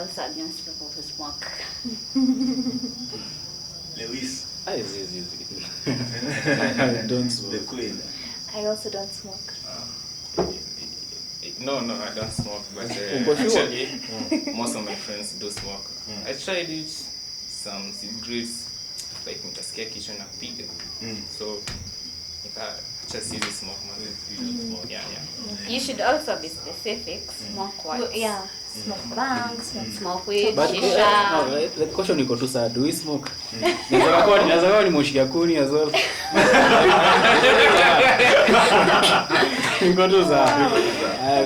also against people who smoke. Lewis. I don't smoke. The queen. I also don't smoke. No, I don't smoke, but actually, most of my friends do smoke. I tried it, some cigarettes, like nikasikia kichwa na piga. So, just easy smoke. Yeah. You should also be specific. Smoke what? Yeah, smoke bang, Smoke weed, But shisha. no, the question iko tu saa, do we smoke? Naweza kwa ni moshia kuni as well. Iko tu saa.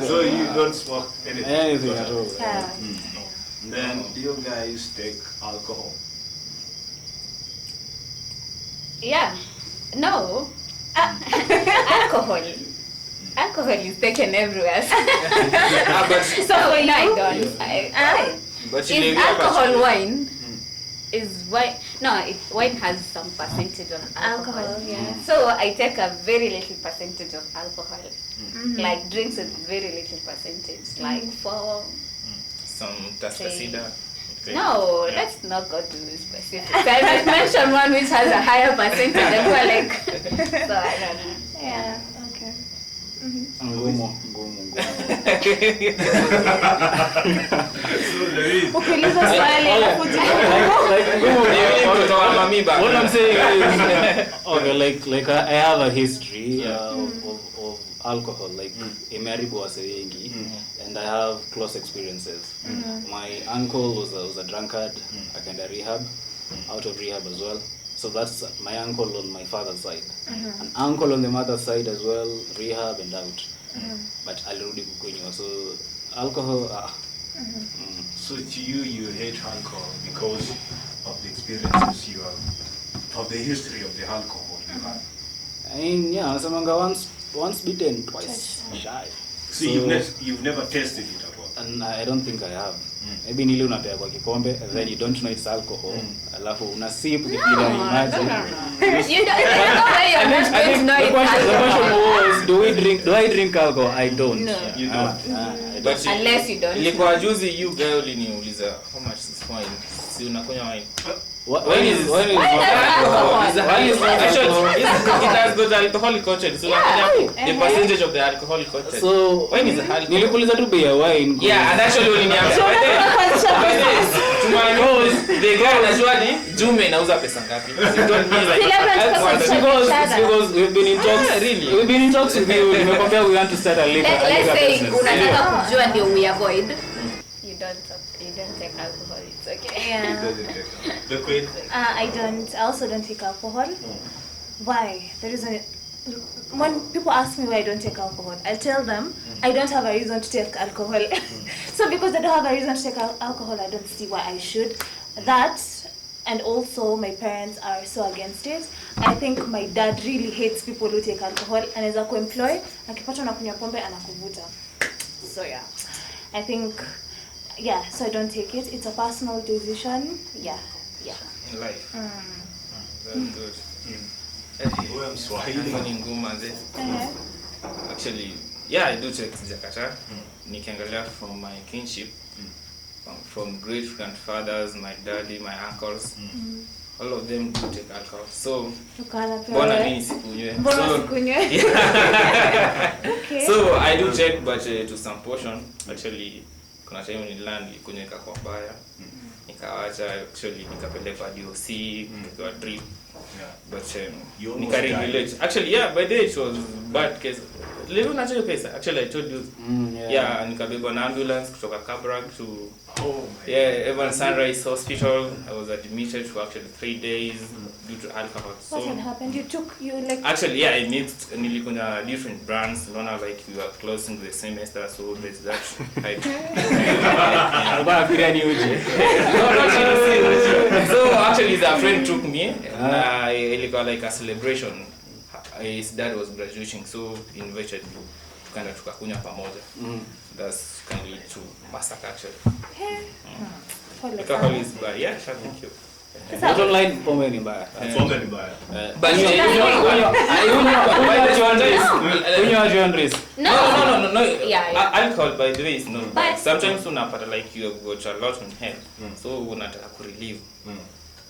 So you don't smoke anything at all. Yeah. Then do you guys take alcohol? Yeah. No. Alcohol. Alcohol is taken everywhere. But So for you, I don't. but Is alcohol wine? Is wine? No, wine has some percentage of alcohol. Yeah. So I take a very little percentage of alcohol. Like drinks with very little percentage, like 4. some tastasida. No, let's not go to specifics. I just mentioned one which has a higher percentage and we're like, so I don't know. Yeah. Okay. Ngumu. So Lewis. Ukiuliza swali alafu What I'm saying is, okay, like I have a history of alcohol, like imeharibu wase wengi, and I have close experiences. My uncle was a drunkard, akaenda rehab, out of rehab as well. So that's my uncle on my father's side. An uncle on the mother's side as well, rehab and out. But alirudi kukunywa. So alcohol, So to you hate alcohol because of the experiences you have, of the history of the alcohol you have. I mean, yeah, nasemanga once bitten, twice shy. So you've never tasted it at all? And I don't think I have. Maybe nili unapea kwa kikombe and then you don't know it's alcohol. Alafu una sip kipira ni maji. You don't know where you're not going to know The it's question alcohol. was, do I drink alcohol? I don't. No. You don't. But Unless you don't. Ilikuwa juzi you girl uliniuliza how much is wine? Si unakunywa wine. Wine is alcohol? Wine is actually it has got alcoholic content. So the percentage of the alcoholic content. So wine is alcohol. nilikuuliza tu bei ya wine. Yeah, and actually uliniambia. The guy anajua ni Jume inauza pesa ngapi? You don't mean like because we've been in talks. Really? We've been in talks with you. Nimekwambia we want to start a liquor Let's say business. unataka kujua ndio we avoid. You don't take alcohol. It's okay. Yeah. The queen. I also don't take alcohol. Why? The reason, when people ask me why I don't take alcohol, I tell them I don't have a reason to take alcohol. So because I don't have a reason to take alcohol, I don't see why I should. That, and also my parents are so against it. I think my dad really hates people who take alcohol, and as a co-employee, akipata unakunywa pombe anakuvuta. So yeah, I think, yeah, so I don't take it. It's a personal decision. Yeah. in life. That's good. Wewe Mswahili. Ni ngumu manze. Actually, yeah, I do take Jakata. Nikiangalia from my kinship, from great grandfathers, my daddy, my uncles, all of them do take alcohol. So, mbona mimi sikunywe? Okay. So I do take, but to some portion. Actually, kuna time nililani kunyweka kwa mbaya. Nikaacha, actually nikapeleka DOC, nikawa drip. But nika regulate. Actually, yeah, by the way it was bad case. Leo nacho pesa. Actually, I told you. Yeah, nikabebwa na ambulance kutoka Kabarak to Evan Sunrise Hospital. I was admitted for actually 3 days due to alcohol. So what had happened? Actually, yeah, I mixed nilikunywa different brands. Lona like we were closing the semester, so there's that hype. So actually, the friend took me. Ilikuwa like a celebration. His dad was graduating, so he invited me. Tukaenda tukakunywa pamoja. That's kind of lead to massacre actually. Alcohol is bad. Yeah, sure, thank you. But online pombe ni mbaya. Pombe ni mbaya. But no. Yeah. Alcohol, by the way, is not bad. But- Sometimes unapata like you have got a lot on hand, so unataka kurelieve.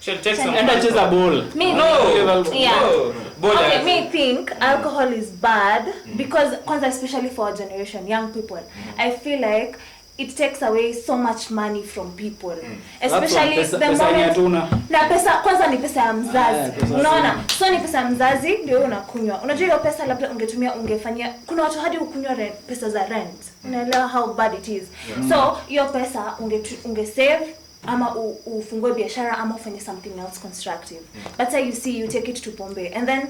She'll take some. Enda cheza ball. Me- No. Yeah. No. Ball Okay, as- me think alcohol is bad because, kwanza, especially for our generation, young people, I feel like it takes away so much money from people, especially Pesa the ni moment hatuna. na pesa kwanza ni pesa ya mzazi. Pesa Unaona, so ni pesa ya mzazi ndio unakunywa. Unajua hiyo pesa labda ungetumia ungefanyia, kuna watu hadi ukunywa pesa za rent. Unaelewa how bad it is. So hiyo pesa unge save ama ufungue biashara ama ufanye something else constructive. But say you see you take it to pombe, and then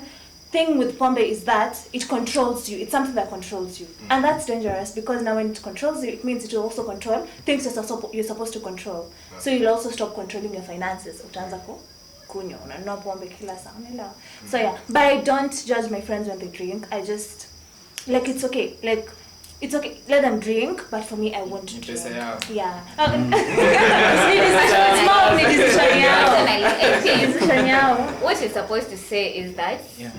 thing with pombe is that it controls you. It's something that controls you, and that's dangerous because now when it controls you, it means it will also control things you're supposed to control. So you'll also stop controlling your finances. Utaanza kunywa, unanunua pombe kila saa, unaelewa? So yeah, but I don't judge my friends when they drink. I just like it's okay. Like it's okay, let them drink, but for me I won't drink. Pesa yao. Yeah. It's more of a decision yao. What you're supposed to say is that Yeah.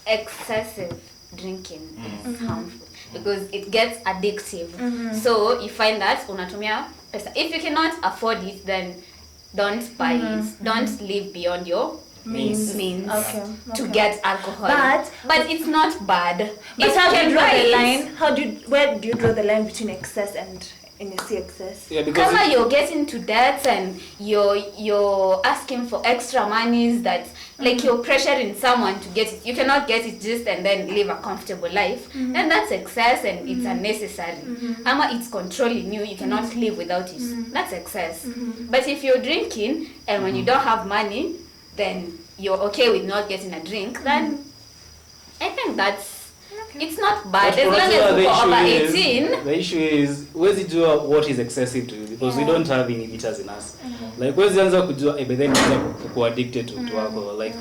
excessive drinking is harmful because it gets addictive. So you find that unatumia pesa. If you cannot afford it, then don't buy it. Don't live beyond your means Okay. to get alcohol. But it's not bad. But If how you do can you draw buy the it, line? Where do you draw the line between excess and excess? Yeah, because Kama you're getting to debt and you're asking for extra monies that like you're pressuring someone to get it. You cannot get it just and then live a comfortable life. Then that's excess and it's unnecessary. Ama it's controlling you. You cannot live without it. That's excess. But if you're drinking and when you don't have money, then you're okay with not getting a drink, then I think it's not bad as long as you're over 18. The issue is huwezi jua what is excessive to you because we don't have inhibitors in us. Like huwezi anza kujua but then you're addicted to alcohol. Like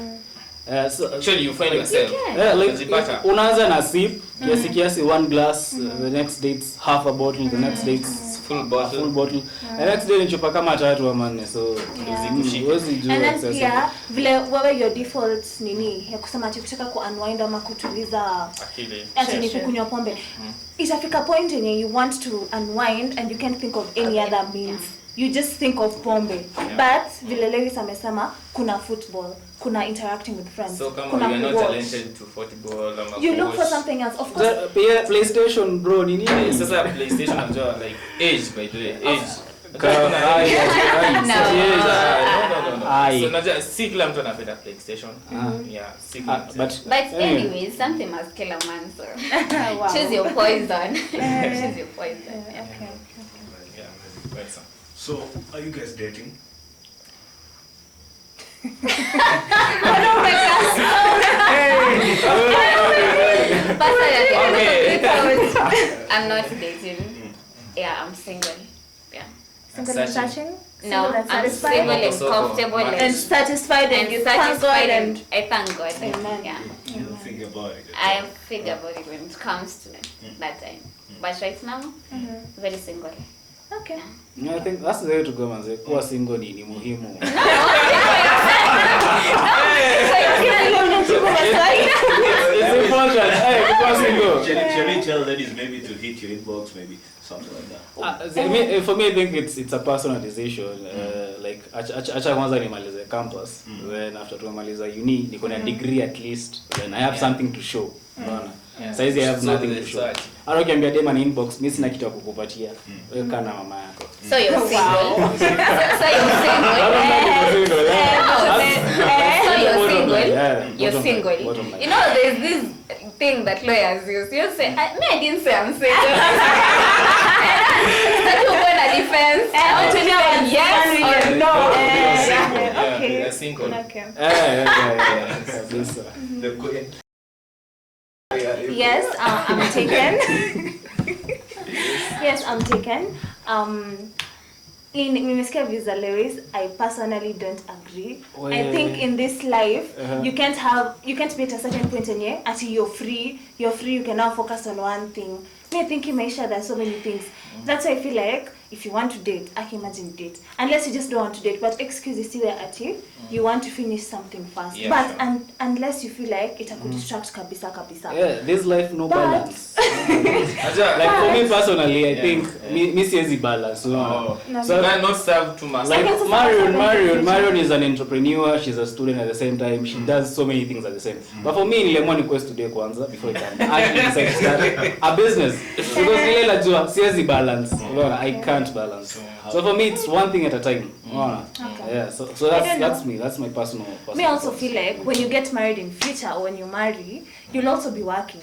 so Actually, you find yourself. like unaanza na sip kiasi 1 glass, the next day it's half a bottle, the next day it's Full bottle. full bottle. The next day ni chupa kama 3 ama 4, so huwezi jua And then excessive. pia vile wewe your default nini ya kusema ati kutaka ku-unwind ama kutuliza Akili. ati ni kukunywa pombe, itafika point yenye you want to unwind and you can't think of any other means. You just think of pombe. But vile Lewis amesema kuna football, kuna interacting with friends, So kama kuna you are not watch. talented to football ama You look for watch. something else. Of course. Pia PlayStation bro ni nini? Sasa PlayStation unajua like age, by the way, age. No. Aye. So unajua si kila mtu anapenda PlayStation. Yeah, si kila mtu. But anyways, something must kill a man, so Wow. choose your poison. Choose your poison. Yeah. Okay. Yeah, well, so. So, are you guys dating? I'm not dating. Yeah, I'm single. Yeah. Single and searching? No, Single and I'm satisfied? single and Also, comfortable And satisfied and you thank God and I thank God. Amen. Yeah. You don't think about it. I think about it when it comes to that time. But right now, very single. okay. I think that's the way to go, manze. Kuwa single ni muhimu. It's important. Hey, kuwa single. Shall we tell ladies maybe to hit your inbox, maybe something like that? For me, I think it's a personal decision. Like acha kwanza nimalize campus, then after tumaliza uni niko na degree at least, then I have something to show. Unaona? Saizi I have So nothing the to show. search. Hata ukiambia dema ni inbox, mimi sina kitu ya kukupatia. Wewe kana mama yako. So you're single. So you're single. Yeah, You're bottom single. line, bottom line. You know, there's this thing that lawyers use. You say, I didn't say I'm single. That you go in a defense. I want to know yes or no. Yeah, Okay. you're single. Okay. Yeah. Kabisa. The queen. Yes, I'm taken. Yes, I'm taken. In Nimesikia visa Lewis, I personally don't agree. I think in this life, you can't be at a certain point in here until you're free, you can now focus on one thing. I think in Maisha there's so many things. That's why I feel like if you want to date, I can imagine date. Unless you just don't want to date, but excuses still at you. You want to finish something fast. Yeah, but sure. unless you feel like it could distract kabisa. Yeah, this life no But- balance. Like for me personally, I think me siezi balance. Oh. No, So Can not serve too much. like I guess Marion is an entrepreneur, she's a student at the same time, she does so many things at the same. But for me nilemwa ni quest today kwanza before I can actually decide to start a business. Because nile najua siezi balance. Unaona, I can't balance. So for me it's one thing at a time. Unaona? Okay. Yeah, so I don't that's know. me. That's my personal Me also feel like when you get married in future or when you marry, you'll also be working.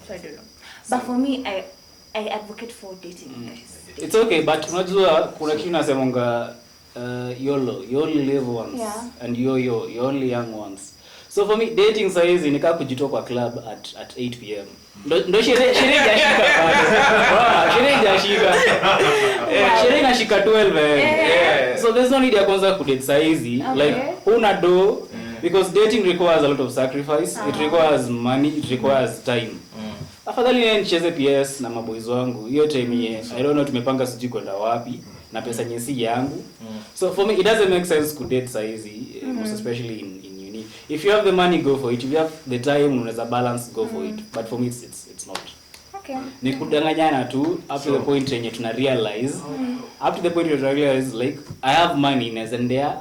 So I don't know. But for me, I advocate for dating, guys. It's okay, but unajua kuna kitu nasemonga YOLO, you only live once, Yeah. and you're only young once. So for me dating saizi nikaa kujitoa kwa club at 8 p.m. Ndo sherehe hajashika bado. Sherehe hajashika. Sherehe inashika 12. Yeah. So there's no need ya kwanza kudate saizi. Okay. Like una do because dating requires a lot of sacrifice. It requires money, it requires time. Afadhali yeye nicheze PS na maboys wangu. Hiyo time ye I don't know tumepanga sijui kwenda wapi na pesa nyesi yangu. So for me it doesn't make sense to date saizi, most especially in uni. If you have the money, go for it. If you have the time, unaweza balance, go for it. But for me it's not. Okay. Ni kudanganyana tu up to the point yenye tuna realize. Up to the point where you realize like I have money, naendea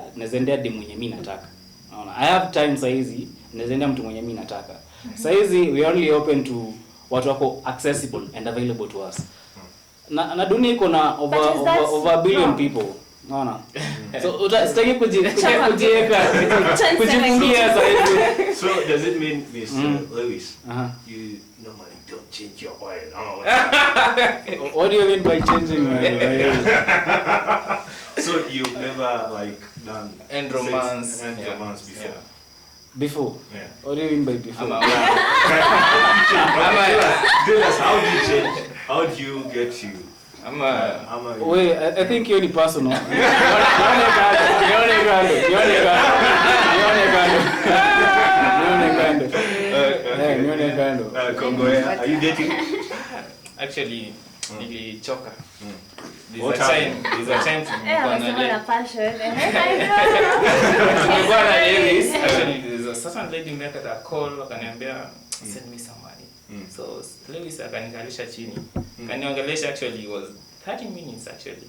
demu mwenye mimi nataka. Unaona? I have time saizi, naendea mtu mwenye mimi nataka. Saizi we only open to watu wako accessible and available to us. Na dunia iko na over a billion people. Unaona? So sitaki kujiweka kujifungia saizi. So does it mean, Mr. Lewis, Uh-huh. you normally don't change your oil? Oh, What do you mean by changing my oil? so you've never like done End sex romance. and Yeah. romance before? Yeah. Before? Yeah. What do you mean by before? Tell us, how do you change? How do you get to? Wait, I think you're personal. Nione kando. Kongoya, are you dating? Actually, nilichoka. What There's a time Yeah, tumekuwa I was na a passion. tumekuwa na ladies. Actually, there's a certain lady made a call akaniambia send me some money. So Lewis akanikalisha chini. Kaniongelesha actually was 30 minutes actually.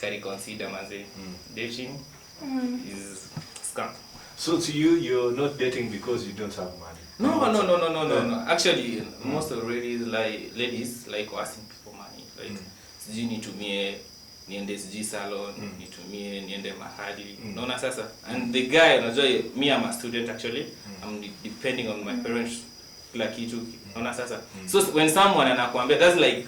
Kari consider manze. Dating is scam. So to you, you're not dating because you don't have money? No. Actually, most of ladies like asking people money. Like, sijui nitumie niende sijui salon, nitumie niende mahali. Unaona sasa? And the guy, unajua me I'm a student actually. I'm depending on my parents kila kitu. Unaona sasa? So when someone anakuambia that's like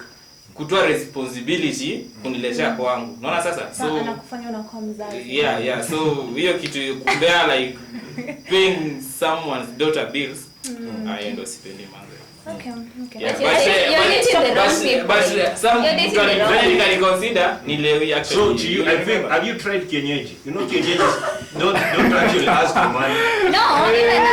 kutoa responsibility kuniletea kwangu. Unaona sasa? So anakufanya unakuwa mzazi. yeah. So hiyo kitu kumbea like paying someone's daughter bills. I endo sipendi manze. Okay. Yeah, But you're dating the wrong people. but some You're dating the wrong people. can consider ni Lewi actually. So to you, I think, have you tried kienyeji? You know kienyeji don't actually ask for money. No, even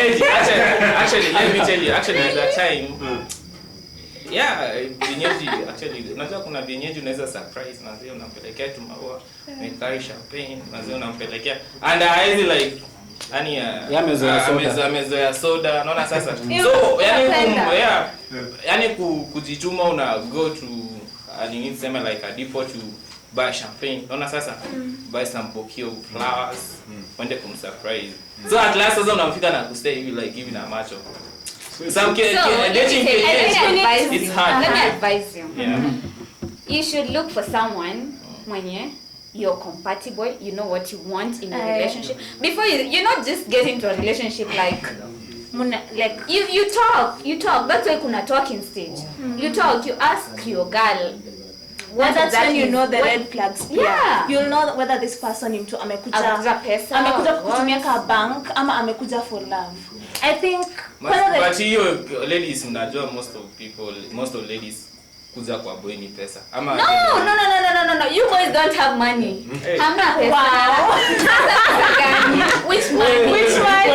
Actually, let me tell you. Actually, at that time, yeah, vienyeji actually. Unajua kuna vienyeji unaweza surprise na zile unampelekea tu maua, mekari champagne na zile unampelekea. And I like yani amezoea soda. Unaona sasa? So yani kujituma una go to and you need to like a depot to buy champagne. Unaona sasa? Buy some bouquet of flowers. Wende kumsurprise. So at last sasa unamfika na kustay hivi like hivi na macho. Some dating it's hard. Let me advise you. Yeah. You should look for someone mwenye you're compatible, you know what you want in a relationship. Before you're not just get into a relationship like you talk. That's why kuna talking stage. You talk, you ask your girl. Well, that's when you know the what- red flags. Yeah. You'll know whether this person ni mtu Amekuja pesa, amekuja what? kutumia ka bank ama amekuja for love. I think But hiyo ladies mnajua most of ladies kuja kwa boy ni pesa. Ama No. You boys don't have money. Hey. Hamna pesa. Wow. Which money? Which one?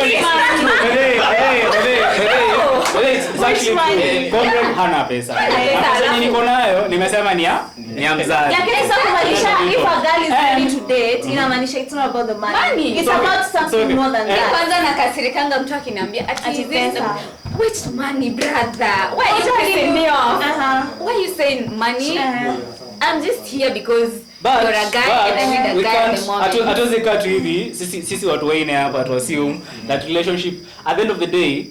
Hey, actually money? true. Comrade hana pesa. pesa, Pesa alafu- nikonayo nimesema ni ya mzazi. Lakini sasa kumaanisha if a girl is ready to date, inamaanisha it's not about the money. Money. It's It's okay. about It's something okay. more than that. Kwanza nakasirikanga mtu akiniambia Ati ati pesa. which money brother? Why are you pissing me off? Why are you saying money? I'm just here because But, you're a guy and I need we a guy at can't, the moment. hatuwezi kaa tu hivi sisi watu waine hapa to assume that relationship at the end of the day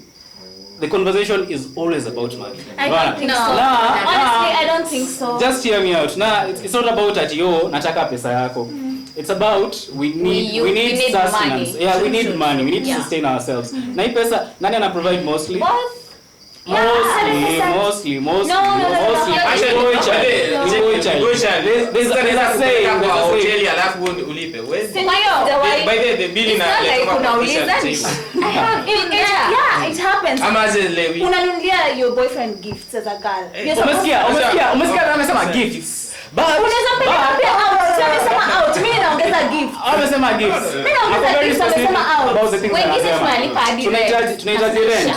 the conversation is always about money. I don't think No. so. Nah, Honestly, nah. I don't think so. Just hear me out. Nah, it's not about at yo nataka pesa yako. It's about we need need sustenance. money. Yeah, we need True. money. We need to Yeah. sustain ourselves. Na hii pesa nani ana provide mostly? Both. Mostly. No. Actually, Boy child. There's a saying. kwa hoteli alafu ulipe. Wezi. Sindio? By the bill It's na not like kama unauliza kupisha ni- table. I have been there. Yeah, it happens. Ama zile Unanunulia your boyfriend gifts as a girl. You're supposed Umesikia amesema gifts. But unaweza peleka pia out. Sio amesema out. Mimi naongeza gift. amesema gifts. Mimi naongeza Ako very gifts, specific amesema out. about the things Wengine anasema. tunalipa hadi rent. Tunahitaji rent.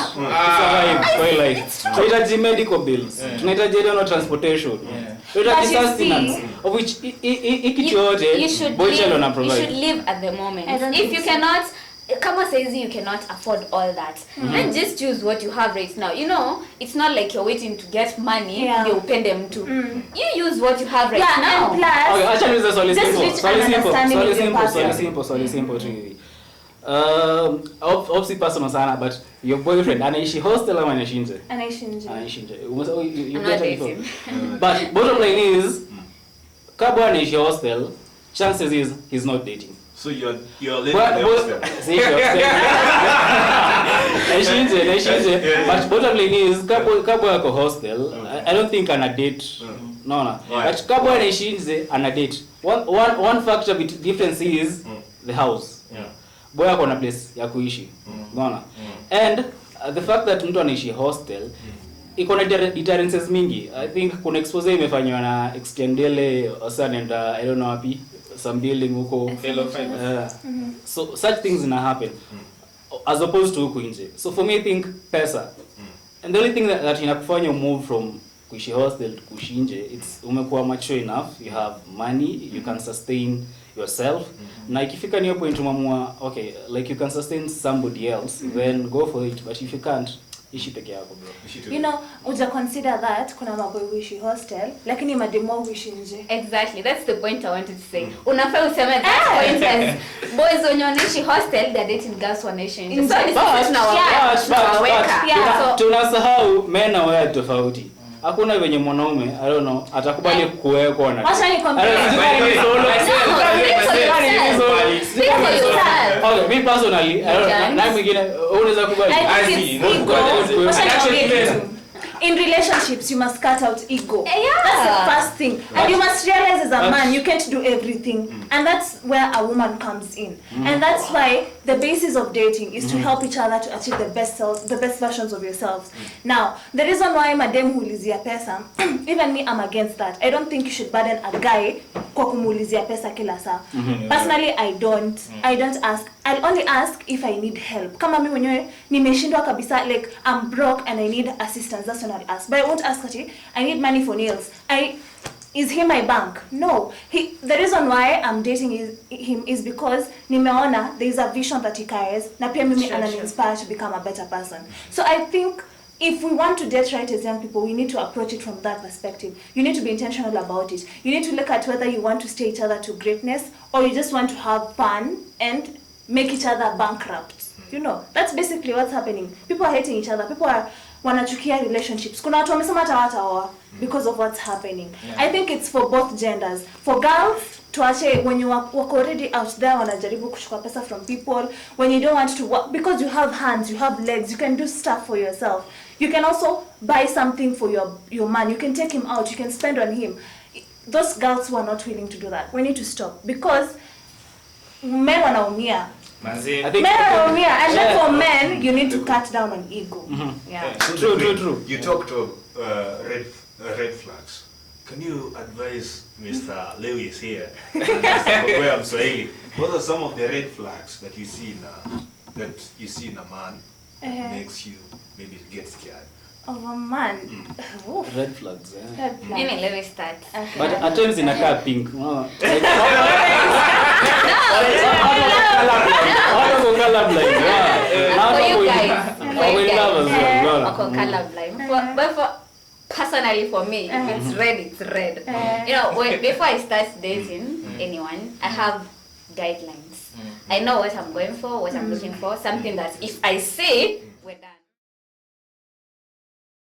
Kwa life. Tunahitaji medical bills. Tunahitaji transportation. Tunahitaji But you sustenance see- of which kitu You yote should boy child wana you should provide. live at the moment. I don't If think you so. cannot, kama says you cannot afford all that, then just choose what you have right now. You know, it's not like you're waiting to get money. Yeah. Ndio upende mtu. You use what you have right Yeah, and now. Okay, plus acha niulize swali Just simple. reach an understanding with your partner. Swali simple tu hivi. Obviously personal sana, but your boyfriend anaishi hostel ama anaishi nje? anaishi nje. Anaishi nje. You I'm get not it before. dating. But bottom line is, kama anaishi hostel, chances is he's not dating. So you're living But there hostel. naishi nje. But bottom line is, kama yako hostel, I don't think ana date. No. Right. But kama anaishi nje ana date. One factor difference is the house. Yeah. Boy ako na place ya kuishi. Unaona? And the fact that mtu anaishi hostel iko na deterrences mingi. I think kuna expose imefanywa na Extendele Osan and I don't know wapi some building huko. So such things na happen as opposed to huko nje. So for me I think pesa. And the only thing that inakufanya move from kuishi hostel to kuishi nje, it's umekuwa mature enough, you have money, you can sustain yourself. Na ikifika niyo point umamua, okay, like you can sustain somebody else, then go for it. But if you can't, ishi peke yako bro. You know, uja consider that kuna maboy huishi hostel, lakini mademo huishi nje. Exactly, that's the point I wanted to say. Unafaa useme that point as boys wenye wanaishi hostel, they're dating girls wanaishi nje. So But- ni sisi tunawaweka. Yeah. So Tunasahau men na wewe tofauti. Hakuna venye mwanaume, I don't know, atakubali kuwekwa na. Wacha nikwambie. speak for yourself. Okay, me personally, I don't know, Yes. na mwingine unaweza kubali. I think it's ego. Wacha nikwambie Actually, kitu. In relationships, you must cut out ego. Yeah. That's the first thing. And you must realize as a man, you can't do everything. And that's where a woman comes in. And that's why the basis of dating is to help each other to achieve the best versions of yourselves. Now, the reason why madem hulizia pesa, even me, I'm against that. I don't think you should burden a guy kwa kumulizia pesa kila saa. Personally, I don't ask. I'll only ask if I need help. Kama mimi mwenyewe nimeshindwa kabisa, like I'm broke and I need assistance, that's when I'll ask. But I won't ask ati, I need money for nails. Is he my bank? No. The reason why I'm dating him is because nimeona there is a vision that he carries. Na pia mimi inspire to become a better person. So I think if we want to date right as young people, we need to approach it from that perspective. You need to be intentional about it. You need to look at whether you want to stay each other to greatness or you just want to have fun and make each other bankrupt. You know, that's basically what's happening. People are hating each other. People are wanachukia relationships. Kuna watu wamesema hata hawataoa because of what's happening. I think it's for both genders. For girls, tuache when you wako already out there wanajaribu kuchukua pesa from people, when you don't want to work because you have hands, you have legs, you can do stuff for yourself. You can also buy something for your man. You can take him out, you can spend on him. Those girls who are not willing to do that, we need to stop because men wanaumia. Manzi. I think Men wanaumia, and then for men, you need to cut down on ego. Yeah. True. You talked of red flags. Can you advise Mr. Lewis here, where I'm Swahili, what are some of the red flags that you see in a man makes you maybe get scared? Of a man. Oof. Red flags, yeah. Red flag. Mimi, let me start. Okay. But at times inakaa pink. No. Like, wako colorblind. Yeah. For you guys. Wako in love as well. No, no. Wako colorblind. But personally for me, if it's red, it's red. You know, before I start dating anyone, I have guidelines. I know what I'm going for, what I'm looking for, something that if I say,